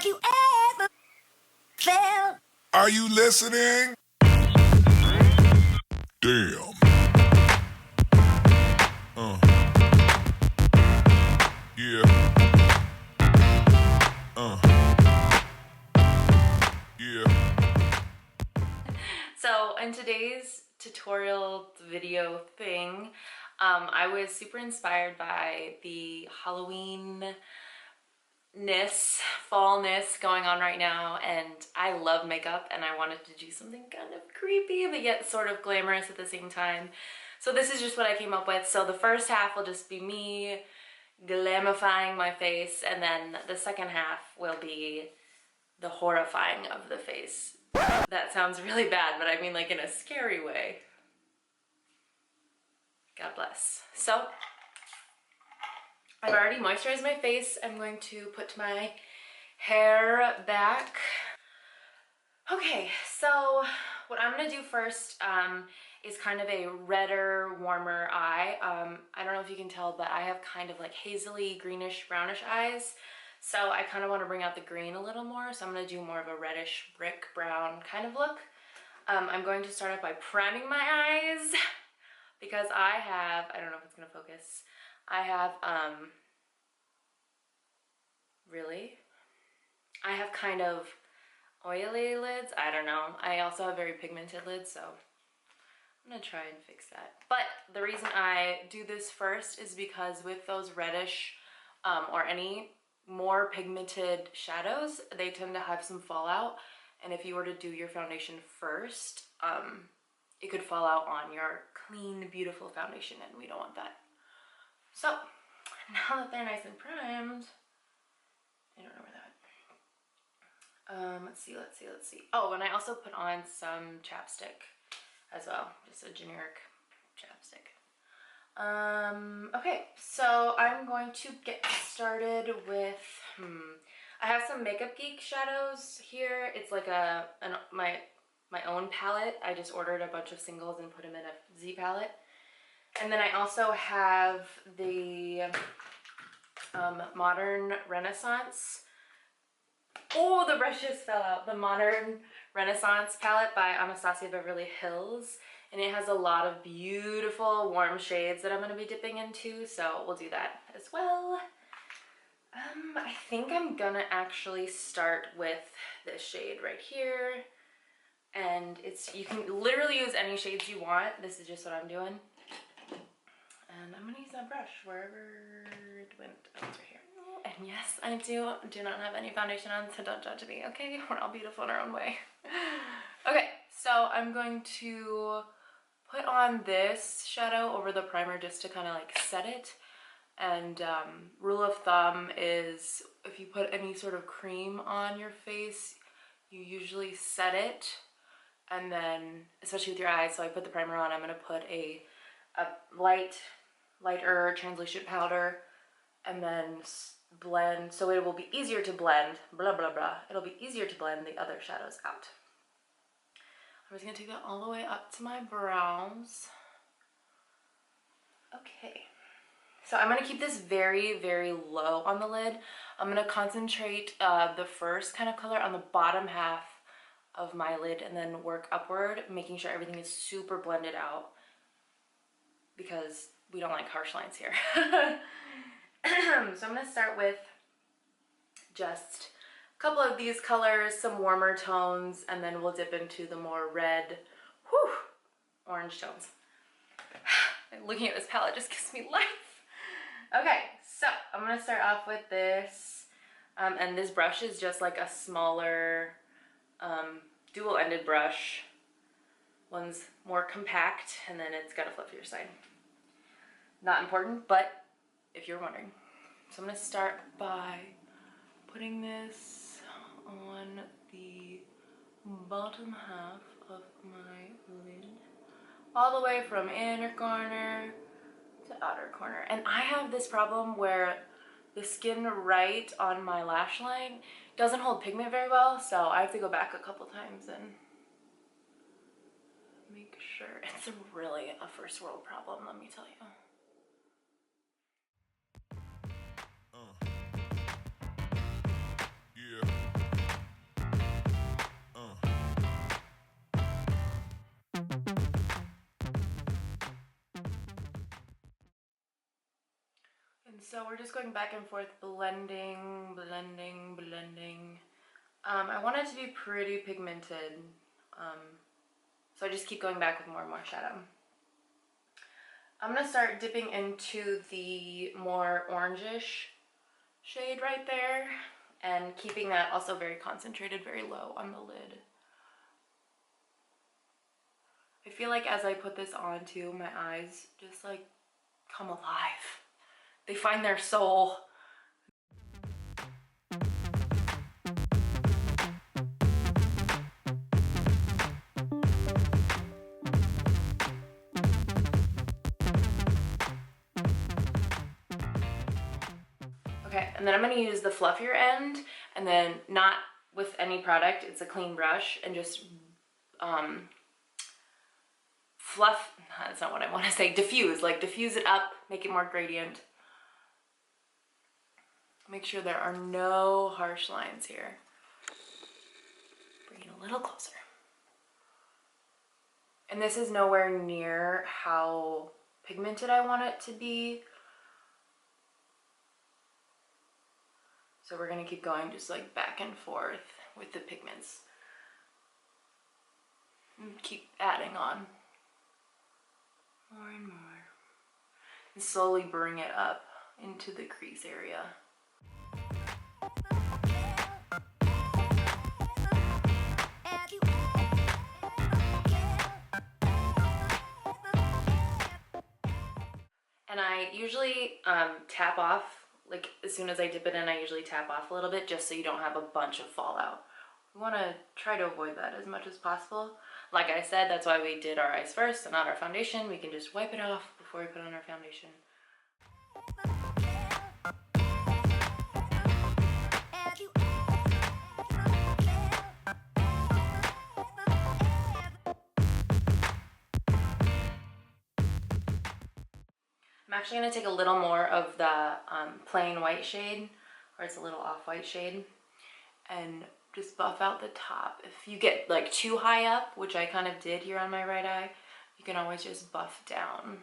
Have you ever felt? Are you listening? Damn. Yeah. Yeah. So in today's tutorial video thing, I was super inspired by the Halloween-ness, fallness going on right now, and I love makeup and I wanted to do something kind of creepy but yet sort of glamorous at the same time. So this is just what I came up with. So the first half will just be me glamifying my face, and then the second half will be the horrifying of the face. That sounds really bad, but I mean like in a scary way. God bless. So I've already moisturized my face. I'm going to put my hair back. Okay, so what I'm gonna do first is kind of a redder, warmer eye. I don't know if you can tell, but I have kind of like hazily, greenish, brownish eyes. So I kind of want to bring out the green a little more. So I'm going to do more of a reddish brick brown kind of look. I'm going to start off by priming my eyes because I have, I don't know if it's going to focus. I have, really? I have kind of oily lids. I don't know. I also have very pigmented lids, so I'm going to try and fix that. But the reason I do this first is because with those reddish or any more pigmented shadows, they tend to have some fallout, and if you were to do your foundation first, it could fall out on your clean, beautiful foundation, and we don't want that. So now that they're nice and primed, I don't know where that went. Let's see. Oh, and I also put on some chapstick as well, just a generic chapstick. Okay, so I'm going to get started with, I have some Makeup Geek shadows here. It's like my own palette. I just ordered a bunch of singles and put them in a Z palette. And then I also have the Modern Renaissance. Oh, the brushes fell out. The Modern Renaissance palette by Anastasia Beverly Hills. And it has a lot of beautiful warm shades that I'm going to be dipping into, so we'll do that as well. I think I'm going to actually start with this shade right here. And you can literally use any shades you want. This is just what I'm doing. And I'm going to use that brush wherever it went. Oh, it's right here. And yes, I do not have any foundation on, so don't judge me, okay? We're all beautiful in our own way. Okay, so I'm going to put on this shadow over the primer just to kind of like set it. And rule of thumb is if you put any sort of cream on your face, you usually set it, and then especially with your eyes. So I put the primer on. I'm going to put a lighter translucent powder, and then blend, so it will be easier to blend, blah blah blah. It'll be easier to blend the other shadows out. I'm just gonna take that all the way up to my brows. Okay, so I'm gonna keep this very, very low on the lid. I'm gonna concentrate the first kind of color on the bottom half of my lid and then work upward, making sure everything is super blended out because we don't like harsh lines here. So I'm gonna start with just a couple of these colors, some warmer tones, and then we'll dip into the more red, orange tones. Looking at this palette just gives me life. Okay, so I'm gonna start off with this, and this brush is just like a smaller dual-ended brush. One's more compact, and then it's got a flip to your side. Not important, but if you're wondering. So I'm gonna start by putting this on the bottom half of my lid, all the way from inner corner to outer corner. And I have this problem where the skin right on my lash line doesn't hold pigment very well, so I have to go back a couple times and make sure. It's really a first world problem, let me tell you. Yeah. So we're just going back and forth, blending, blending, blending. I want it to be pretty pigmented, so I just keep going back with more and more shadow. I'm gonna start dipping into the more orangish shade right there and keeping that also very concentrated, very low on the lid. I feel like as I put this on too, my eyes just like come alive. They find their soul. Okay, and then I'm gonna use the fluffier end, and then not with any product, it's a clean brush, and just fluff, that's not what I wanna say, diffuse, like diffuse it up, make it more gradient. Make sure there are no harsh lines here. Bring it a little closer. And this is nowhere near how pigmented I want it to be. So we're gonna keep going just like back and forth with the pigments. And keep adding on more and more. And slowly bring it up into the crease area. And I usually tap off, like as soon as I dip it in, I usually tap off a little bit just so you don't have a bunch of fallout. We want to try to avoid that as much as possible. Like I said, that's why we did our eyes first and not our foundation. We can just wipe it off before we put on our foundation. I'm actually going to take a little more of the plain white shade, or it's a little off-white shade, and just buff out the top. If you get like too high up, which I kind of did here on my right eye, you can always just buff down.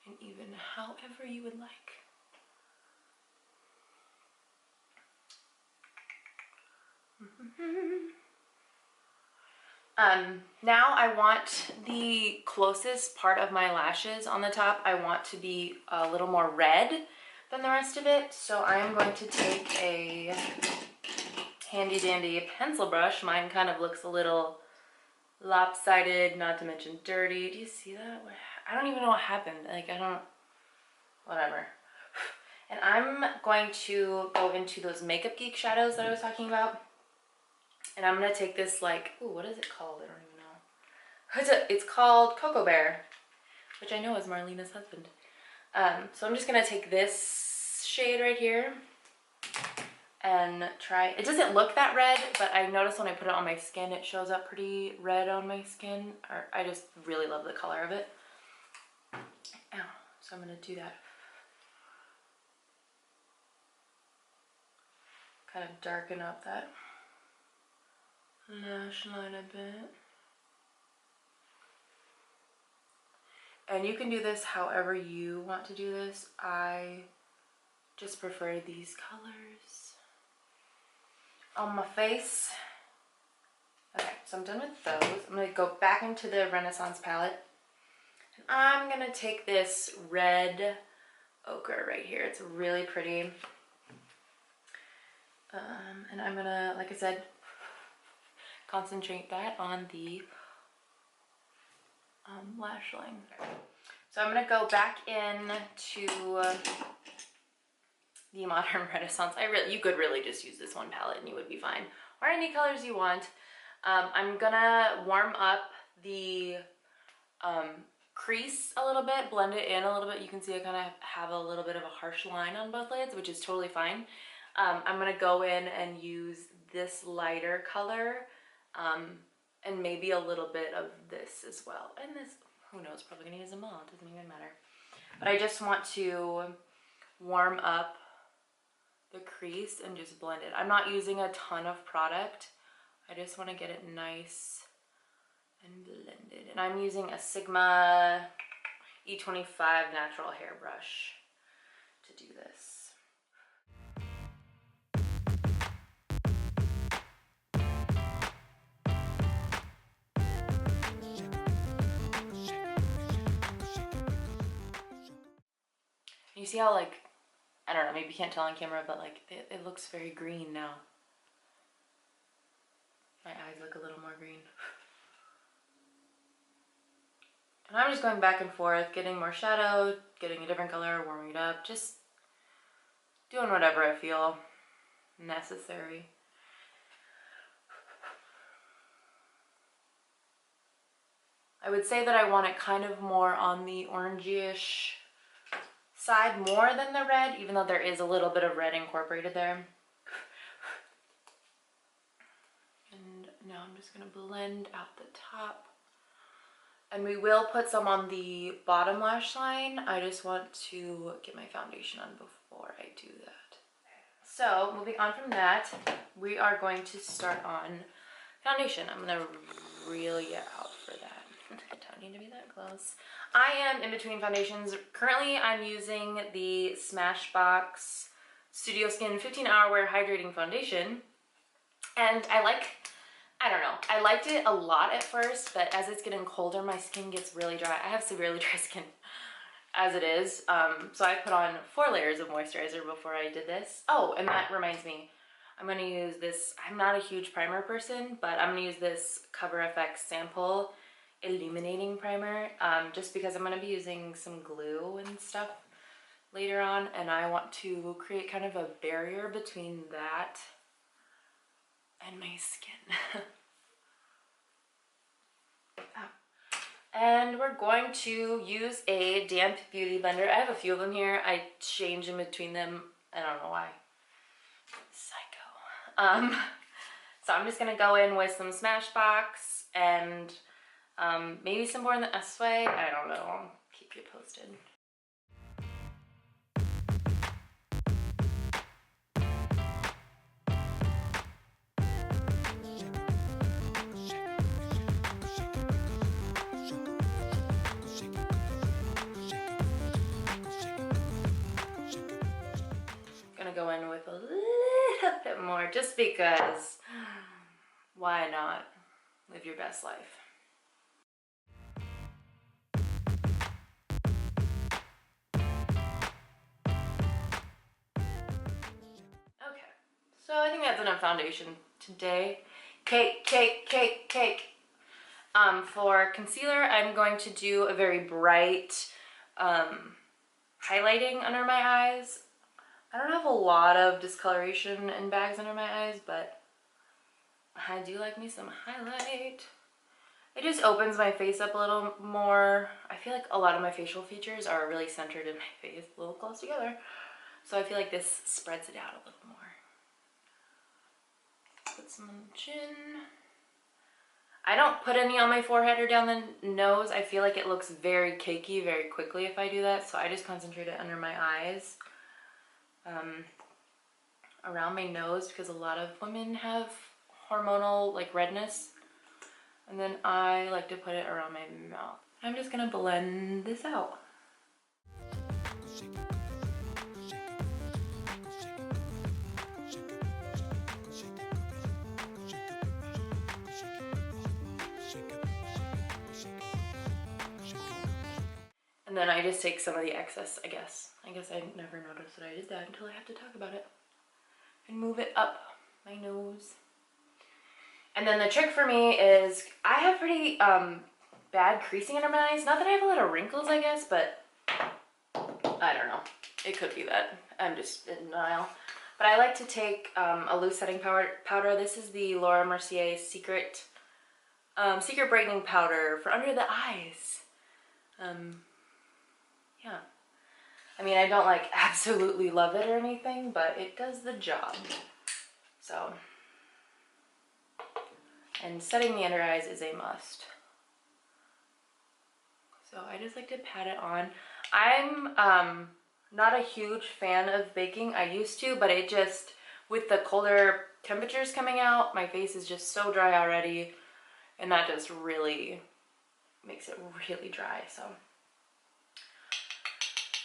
And even however you would like. Now I want the closest part of my lashes on the top, I want to be a little more red than the rest of it. So I'm going to take a handy dandy pencil brush. Mine kind of looks a little lopsided, not to mention dirty. Do you see that? I don't even know what happened. Like, I don't, whatever. And I'm going to go into those Makeup Geek shadows that I was talking about. And I'm gonna take this like, ooh, what is it called? I don't even know. It's called Cocoa Bear, which I know is Marlena's husband. So I'm just gonna take this shade right here and try. It doesn't look that red, but I noticed when I put it on my skin, it shows up pretty red on my skin. Or I just really love the color of it. Ow. So I'm gonna do that. Kind of darken up that lash line a bit. And you can do this however you want to do this. I just prefer these colors on my face. Okay, so I'm done with those. I'm gonna go back into the Renaissance palette. And I'm gonna take this red ochre right here. It's really pretty. And I'm gonna, like I said, concentrate that on the lash line. So I'm gonna go back into the Modern Renaissance. You could really just use this one palette and you would be fine, or any colors you want. I'm gonna warm up the crease a little bit, blend it in a little bit. You can see I kind of have a little bit of a harsh line on both lids, which is totally fine. I'm gonna go in and use this lighter color, and maybe a little bit of this as well. And this, who knows, probably gonna use them all, it doesn't even matter. But I just want to warm up the crease and just blend it. I'm not using a ton of product. I just wanna get it nice and blended. And I'm using a Sigma E25 natural hairbrush to do this. You see how, like, I don't know, maybe you can't tell on camera, but like it looks very green now. My eyes look a little more green. And I'm just going back and forth, getting more shadow, getting a different color, warming it up, just doing whatever I feel necessary. I would say that I want it kind of more on the orangey-ish side more than the red, even though there is a little bit of red incorporated there. And now I'm just going to blend out the top. And we will put some on the bottom lash line. I just want to get my foundation on before I do that. So moving on from that, we are going to start on foundation. I'm going to reel you out for that. I don't need to be that close. I am in between foundations. Currently, I'm using the Smashbox Studio Skin 15-Hour Wear Hydrating Foundation. And I don't know, I liked it a lot at first, but as it's getting colder, my skin gets really dry. I have severely dry skin as it is. So I put on 4 layers of moisturizer before I did this. Oh, and that reminds me, I'm going to use this, I'm not a huge primer person, but I'm going to use this Cover FX Sample Illuminating Primer, just because I'm going to be using some glue and stuff later on, and I want to create kind of a barrier between that and my skin. And we're going to use a damp beauty blender. I have a few of them here. I change in between them. I don't know why. Psycho. So I'm just going to go in with some Smashbox and maybe some more in the S-Way. I don't know. I'll keep you posted. Gonna go in with a little bit more just because why not live your best life. Okay, so I think that's enough foundation today. Cake. For concealer, I'm going to do a very bright highlighting under my eyes. I don't have a lot of discoloration and bags under my eyes, but I do like me some highlight. It just opens my face up a little more. I feel like a lot of my facial features are really centered in my face, a little close together. So I feel like this spreads it out a little more. Put some on the chin. I don't put any on my forehead or down the nose. I feel like it looks very cakey very quickly if I do that, so I just concentrate it under my eyes. Around my nose, because a lot of women have hormonal like redness, and then I like to put it around my mouth. I'm just gonna blend this out. And then I just take some of the excess, I guess. I never noticed that I did that until I have to talk about it. And move it up my nose. And then the trick for me is, I have pretty bad creasing under my eyes. Not that I have a lot of wrinkles, I guess, but I don't know. It could be that. I'm just in denial. But I like to take a loose setting powder. This is the Laura Mercier Secret Brightening Powder for under the eyes. Yeah. I mean, I don't like absolutely love it or anything, but it does the job. So, and setting the under eyes is a must. So I just like to pat it on. I'm not a huge fan of baking. I used to, but it just, with the colder temperatures coming out, my face is just so dry already, and that just really makes it really dry. So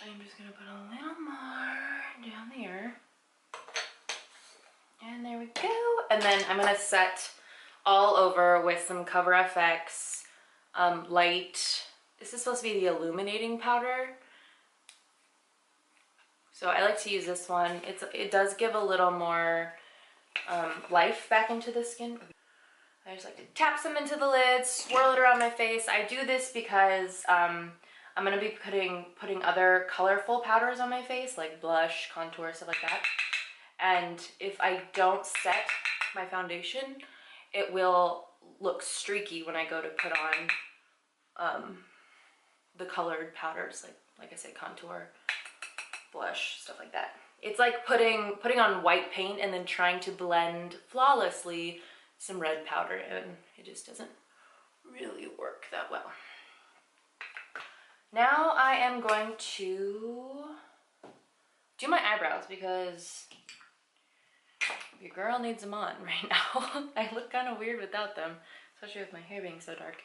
I'm just gonna put a little more down there. And there we go. And then I'm gonna set all over with some Cover FX light. This is supposed to be the illuminating powder. So I like to use this one. It does give a little more life back into the skin. I just like to tap some into the lids, swirl it around my face. I do this because I'm gonna be putting other colorful powders on my face, like blush, contour, stuff like that. And if I don't set my foundation, it will look streaky when I go to put on the colored powders, like I said, contour, blush, stuff like that. It's like putting on white paint and then trying to blend flawlessly some red powder, and it just doesn't really work that well. Now I am going to do my eyebrows because your girl needs them on right now. I look kind of weird without them, especially with my hair being so dark.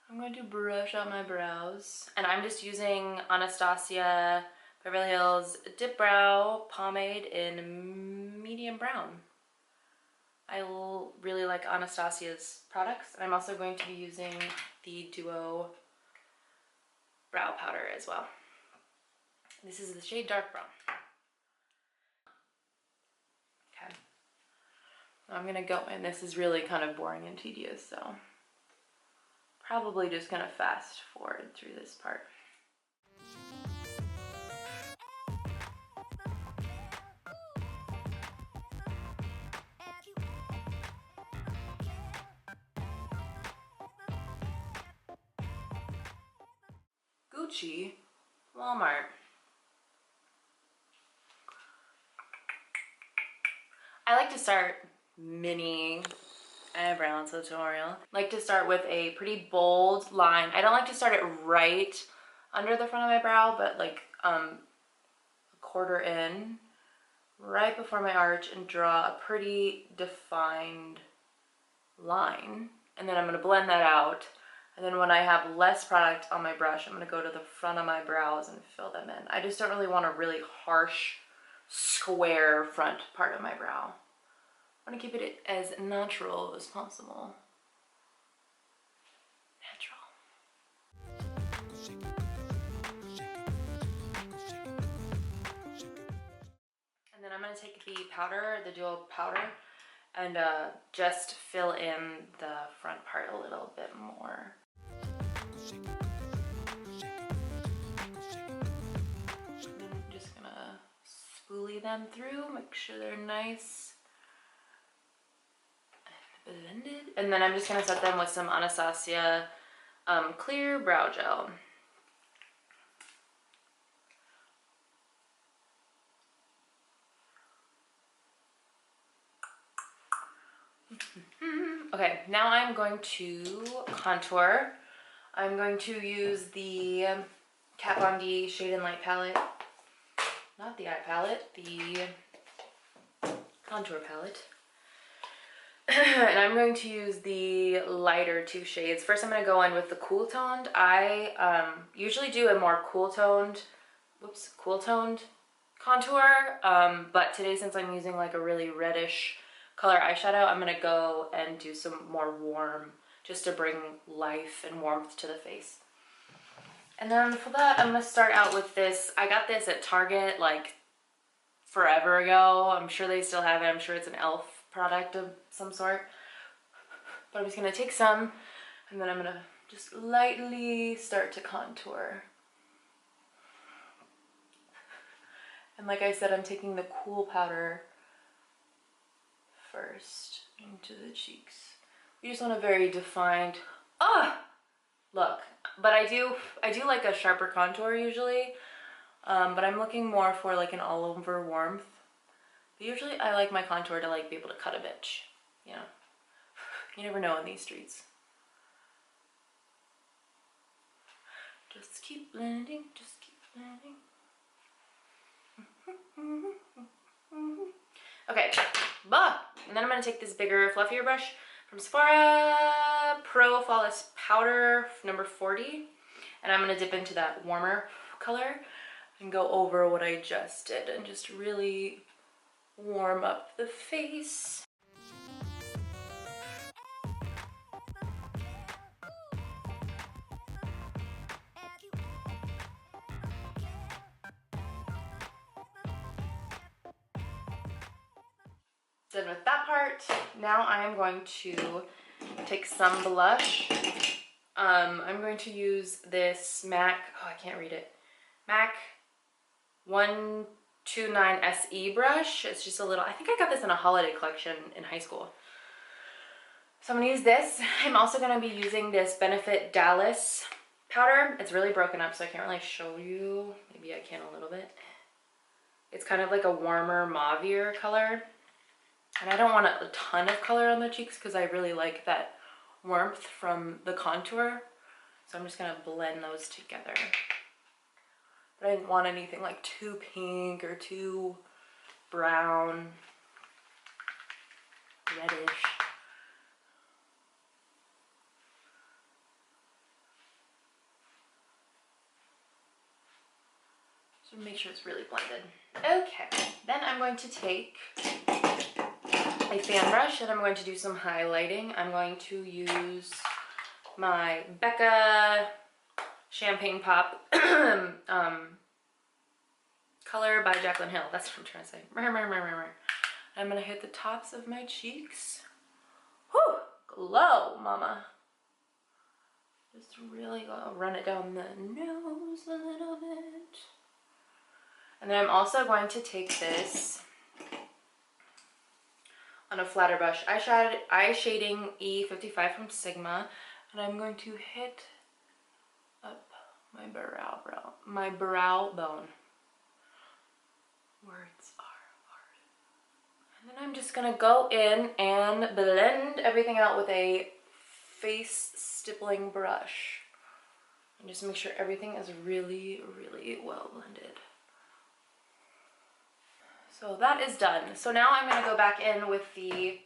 I'm going to brush out my brows, and I'm just using Anastasia Beverly Hills Dip Brow Pomade in medium brown. I really like Anastasia's products, and I'm also going to be using the Duo brow powder as well. This is the shade Dark Brown. Okay. I'm gonna go in. This is really kind of boring and tedious, so probably just gonna fast forward through this part. Gucci, Walmart. I like to start mini eyebrow tutorial. Like to start with a pretty bold line. I don't like to start it right under the front of my brow, but like a quarter in, right before my arch, and draw a pretty defined line. And then I'm gonna blend that out. And then when I have less product on my brush, I'm gonna go to the front of my brows and fill them in. I just don't really want a really harsh, square front part of my brow. I want to keep it as natural as possible. Natural. And then I'm going to take the powder, the Duo powder, and just fill in the front part a little bit more. I'm just going to spoolie them through, make sure they're nice. Blended. And then I'm just gonna set them with some Anastasia clear brow gel. Okay, now I'm going to contour. I'm going to use the Kat Von D Shade and Light palette. Not the eye palette, the contour palette. And I'm going to use the lighter two shades. First I'm going to go in with the cool toned. I usually do a more cool toned contour, but today, since I'm using like a really reddish color eyeshadow, I'm going to go and do some more warm, just to bring life and warmth to the face. And then for that, I'm going to start out with this. I got this at Target like forever ago. I'm sure they still have it. I'm sure it's an e.l.f. product of some sort, but I'm just gonna take some, and then I'm gonna just lightly start to contour. And like I said, I'm taking the cool powder first into the cheeks. You just want a very defined look. But I do like a sharper contour usually, but I'm looking more for like an all over warmth. Usually I like my contour to like be able to cut a bitch, you know. You never know in these streets. Just keep blending, just keep blending. Okay, and then I'm gonna take this bigger, fluffier brush from Sephora, Pro Flawless Powder number 40, and I'm gonna dip into that warmer color and go over what I just did and just really warm up the face. Done with that part. Now I am going to take some blush. I'm going to use this MAC, oh I can't read it, MAC 129 SE brush. It's just a little, I think I got this in a holiday collection in high school. So I'm gonna use this. I'm also gonna be using this Benefit Dallas powder. It's really broken up so I can't really show you. Maybe I can a little bit. It's kind of like a warmer mauvier color. And I don't want a ton of color on the cheeks because I really like that warmth from the contour. So I'm just gonna blend those together. But I didn't want anything like too pink or too brown, reddish. So make sure it's really blended. Okay, then I'm going to take a fan brush and I'm going to do some highlighting. I'm going to use my Becca Champagne Pop color by Jaclyn Hill. That's what I'm trying to say. I'm gonna hit the tops of my cheeks. Whew, glow, mama. Just really run it down the nose a little bit. And then I'm also going to take this on a flatter brush, eye shading E55 from Sigma, and I'm going to hit up my brow bone. Words are hard. And then I'm just gonna go in and blend everything out with a face stippling brush. And just make sure everything is really, really well blended. So that is done. So now I'm gonna go back in with the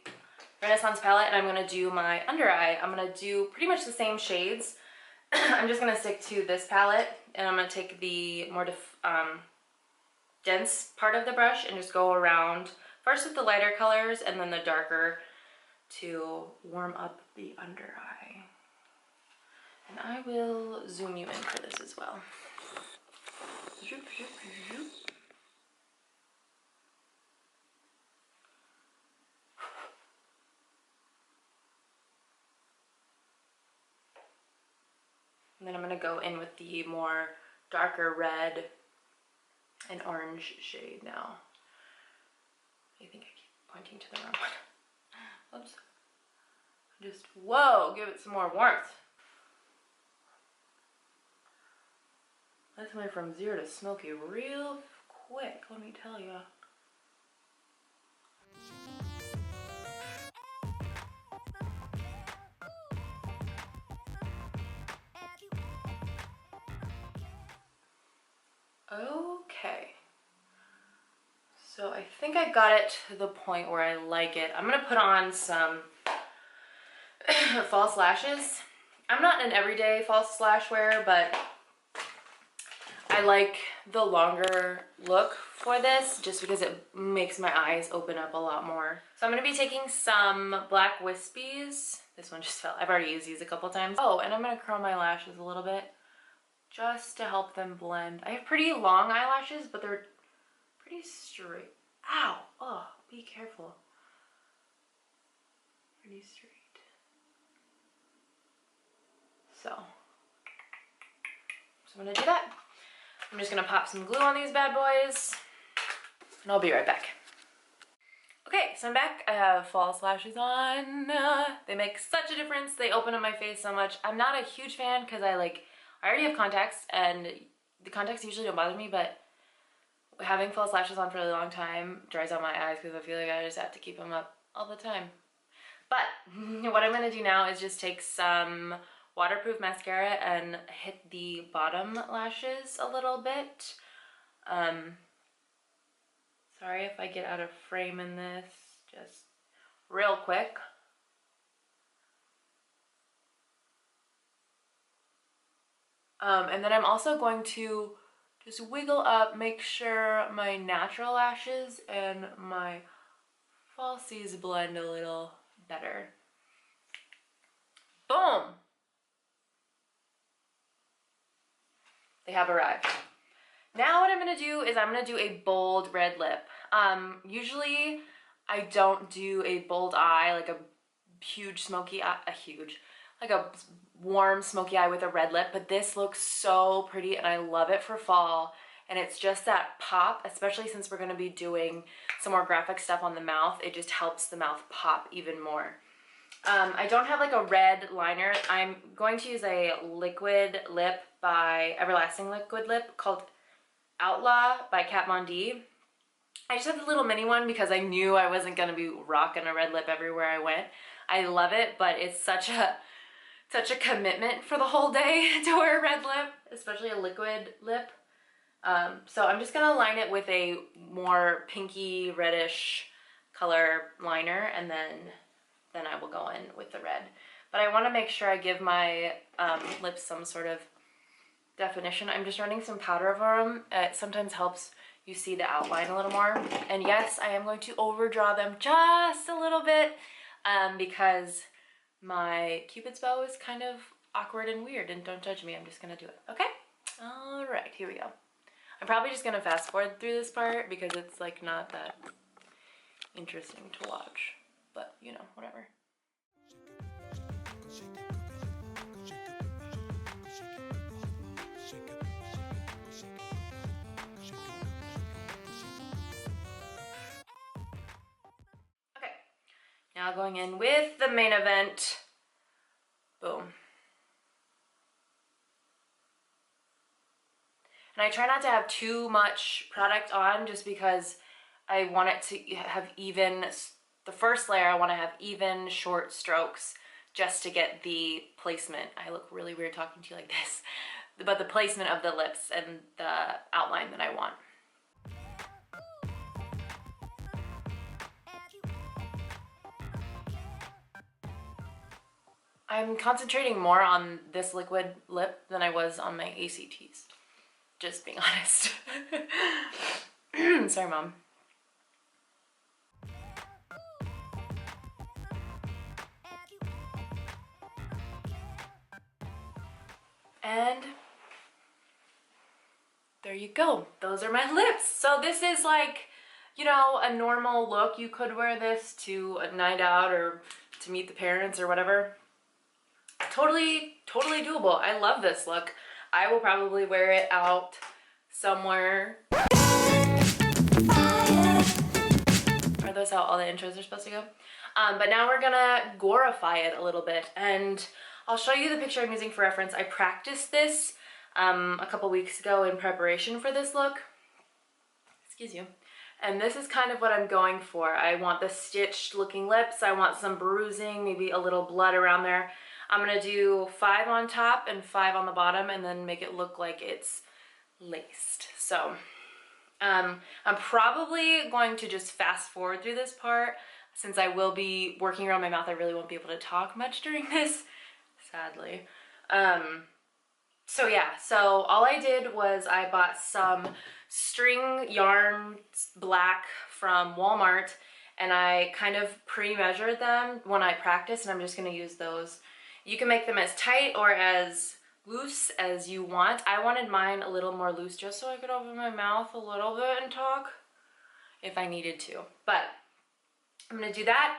Renaissance palette and I'm gonna do my under eye. I'm gonna do pretty much the same shades. I'm just gonna stick to this palette and I'm gonna take the more dense part of the brush and just go around first with the lighter colors and then the darker to warm up the under eye. And I will zoom you in for this as well. Zoop, zoop, zoop. And then I'm gonna go in with the more darker red and orange shade now. I think I keep pointing to the wrong one. Oops. Just, whoa, give it some more warmth. This went from 0 to smoky real quick, let me tell you. Okay, so I think I got it to the point where I like it. I'm gonna put on some false lashes. I'm not an everyday false lash wearer, but I like the longer look for this just because it makes my eyes open up a lot more. So I'm gonna be taking some black wispies. This one just fell. I've already used these a couple times. Oh, and I'm gonna curl my lashes a little bit just to help them blend. I have pretty long eyelashes, but they're pretty straight. Ow! Oh, be careful. Pretty straight. So I'm gonna do that. I'm just gonna pop some glue on these bad boys, and I'll be right back. Okay, so I'm back. I have false lashes on. They make such a difference. They open up my face so much. I'm not a huge fan because I already have contacts, and the contacts usually don't bother me, but having false lashes on for a really long time dries out my eyes because I feel like I just have to keep them up all the time. But what I'm gonna do now is just take some waterproof mascara and hit the bottom lashes a little bit. Sorry if I get out of frame in this, just real quick. And then I'm also going to just wiggle up, make sure my natural lashes and my falsies blend a little better. Boom! They have arrived. Now what I'm gonna do is I'm gonna do a bold red lip. Usually I don't do a bold eye, like a huge smoky eye, like a warm smoky eye with a red lip, but this looks so pretty and I love it for fall. And it's just that pop, especially since we're gonna be doing some more graphic stuff on the mouth, it just helps the mouth pop even more. I don't have like a red liner. I'm going to use a liquid lip by Everlasting Liquid Lip called Outlaw by Kat Von D. I just have the little mini one because I knew I wasn't gonna be rocking a red lip everywhere I went. I love it, but it's such a commitment for the whole day to wear a red lip, especially a liquid lip. So I'm just gonna line it with a more pinky reddish color liner, and then I will go in with the red. But I want to make sure I give my lips some sort of definition. I'm just running some powder over them. It sometimes helps you see the outline a little more. And yes, I am going to overdraw them just a little bit because my Cupid's bow is kind of awkward and weird, and don't judge me, I'm just gonna do it, okay? All right, here we go. I'm probably just gonna fast forward through this part because it's like not that interesting to watch, but you know, whatever. Okay, now going in with the main event. Boom. And I try not to have too much product on just because I want it to have even, the first layer I want to have even short strokes just to get the placement. I look really weird talking to you like this, but the placement of the lips and the outline that I want. I'm concentrating more on this liquid lip than I was on my ACTs. Just being honest. Sorry, Mom. And there you go. Those are my lips. So this is like, you know, a normal look. You could wear this to a night out or to meet the parents or whatever. Totally doable. I love this look. I will probably wear it out somewhere. Are those how all the intros are supposed to go? But now we're gonna gorify it a little bit, and I'll show you the picture I'm using for reference. I practiced this a couple weeks ago in preparation for this look. Excuse you. And this is kind of what I'm going for. I want the stitched looking lips. I want some bruising, maybe a little blood around there. I'm gonna do 5 on top and 5 on the bottom, and then make it look like it's laced. So I'm probably going to just fast forward through this part. Since I will be working around my mouth, I really won't be able to talk much during this, sadly. So yeah, so all I did was I bought some string yarn black from Walmart, and I kind of pre-measured them when I practiced, and I'm just gonna use those. You can make them as tight or as loose as you want. I wanted mine a little more loose just so I could open my mouth a little bit and talk if I needed to. But I'm gonna do that.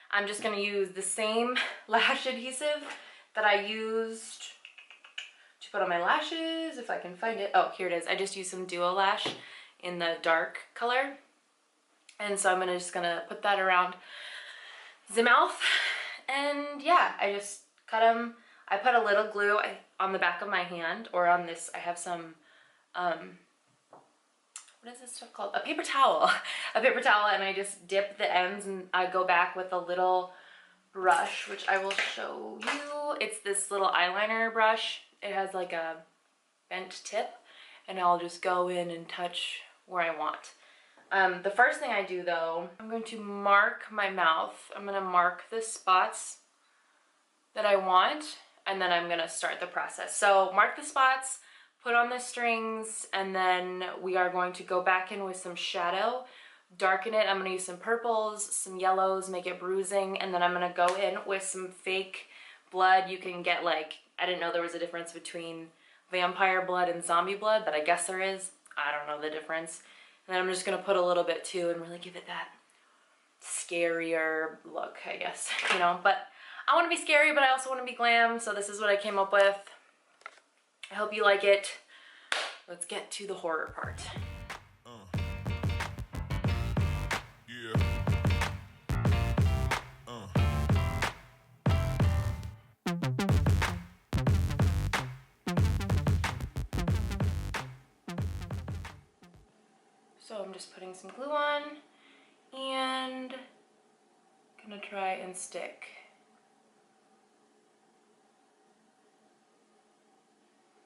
I'm just gonna use the same lash adhesive that I used to put on my lashes, if I can find it. Oh, here it is. I just used some Duo Lash in the dark color. And so I'm just gonna put that around the mouth. And yeah, I just cut them. I put a little glue on the back of my hand, or on this, I have some, what is this stuff called? A paper towel. A paper towel, and I just dip the ends, and I go back with a little brush, which I will show you. It's this little eyeliner brush. It has like a bent tip, and I'll just go in and touch where I want. The first thing I do though, I'm going to mark my mouth. I'm gonna mark the spots that I want, and then I'm gonna start the process. So mark the spots, put on the strings, and then we are going to go back in with some shadow, darken it. I'm gonna use some purples, some yellows, make it bruising, and then I'm gonna go in with some fake blood. You can get like, I didn't know there was a difference between vampire blood and zombie blood, but I guess there is. I don't know the difference. And then I'm just gonna put a little bit too and really give it that scarier look, I guess, you know. But I want to be scary, but I also want to be glam, so this is what I came up with. I hope you like it. Let's get to the horror part. Yeah. So I'm just putting some glue on and gonna try and stick.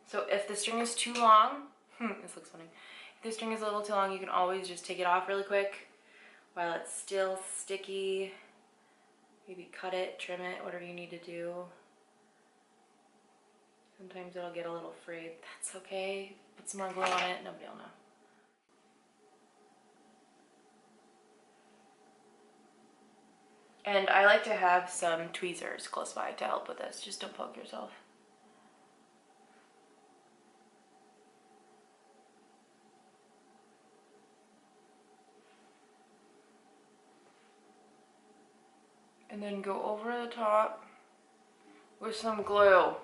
So if the string is too long, this looks funny. If the string is a little too long, you can always just take it off really quick while it's still sticky. Maybe cut it, trim it, whatever you need to do. Sometimes it'll get a little frayed. That's okay. Put some more glue on it, nobody will know. And I like to have some tweezers close by to help with this. Just don't poke yourself. And then go over the top with some glue.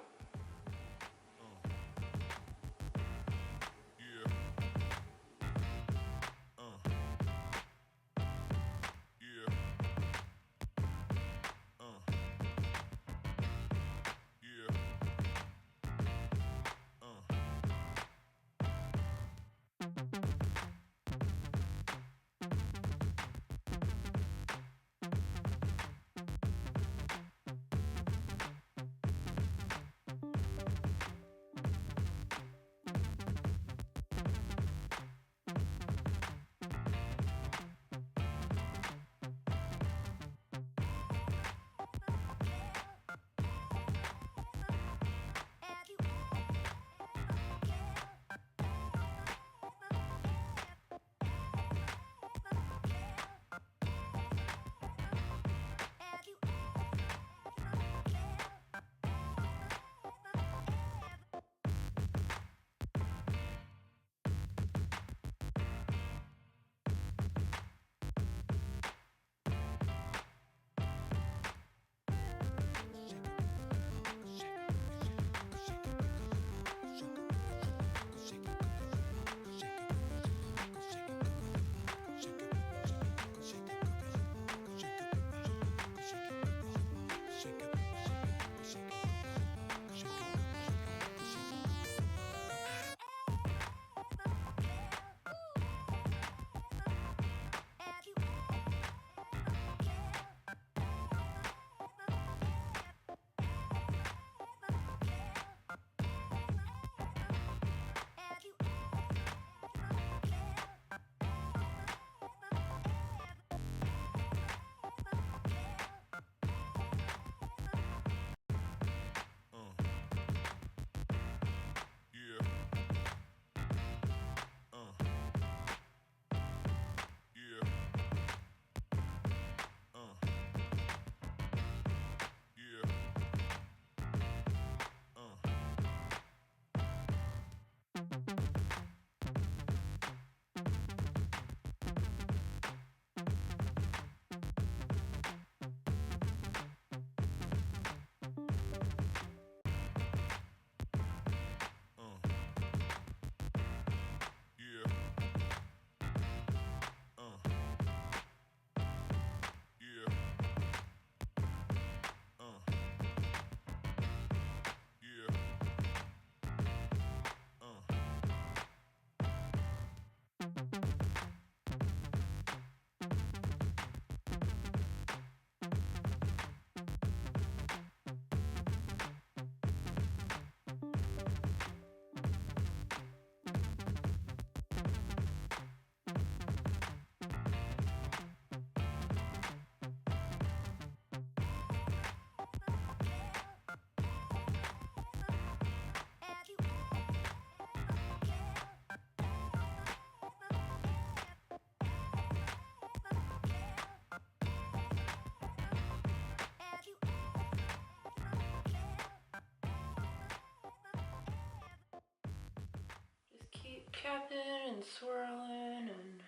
tapping and swirling and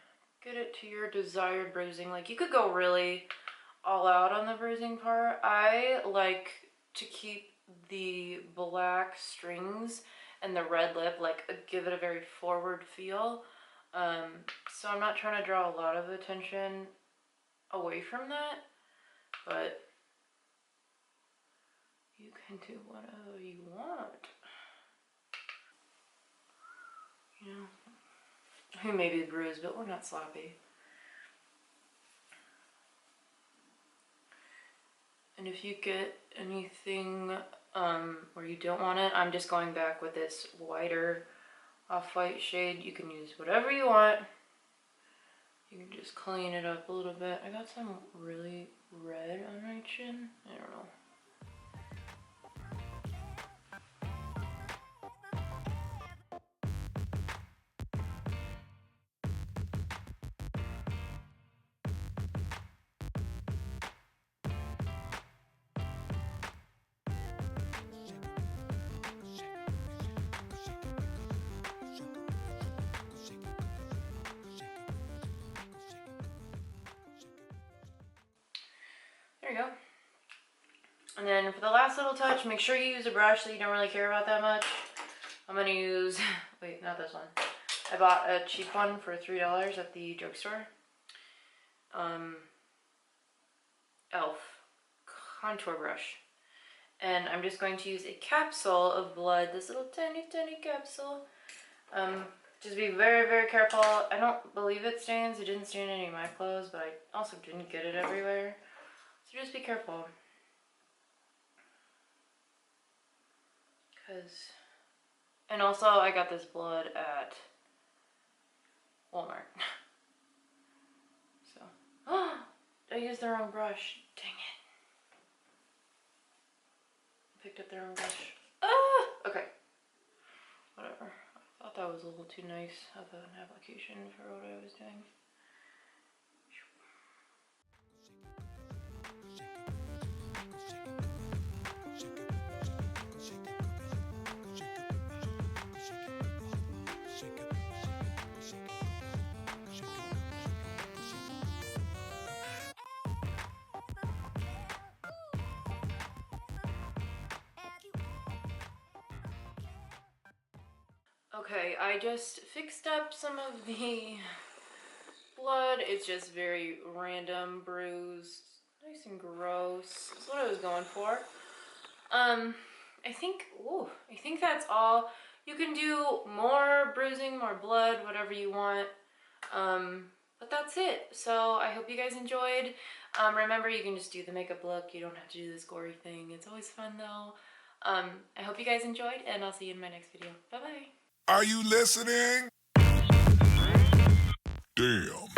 get it to your desired bruising. Like, you could go really all out on the bruising part. I like to keep the black strings and the red lip, like, give it a very forward feel. So I'm not trying to draw a lot of attention away from that, but you can do whatever you want. You know, we may be bruised, but we're not sloppy. And if you get anything where you don't want it, I'm just going back with this whiter off-white shade. You can use whatever you want. You can just clean it up a little bit. I got some really red on my chin. I don't know. There you go. And then for the last little touch, make sure you use a brush that you don't really care about that much. I'm gonna use, wait, not this one. I bought a cheap one for $3 at the drugstore. Elf contour brush. And I'm just going to use a capsule of blood, this little tiny capsule. Just be very, very careful. I don't believe it stains. It didn't stain any of my clothes, but I also didn't get it everywhere. So just be careful. And also I got this blood at Walmart. So, I used the wrong brush. Dang it. I picked up the wrong brush. Okay. Whatever. I thought that was a little too nice of an application for what I was doing. Okay, I just fixed up some of the blood. It's just very random, bruised, nice and gross. That's what I was going for. I think that's all. You can do more bruising, more blood, whatever you want. But that's it. So I hope you guys enjoyed. Remember, you can just do the makeup look. You don't have to do this gory thing. It's always fun though. I hope you guys enjoyed, and I'll see you in my next video. Bye-bye. Are you listening? Damn.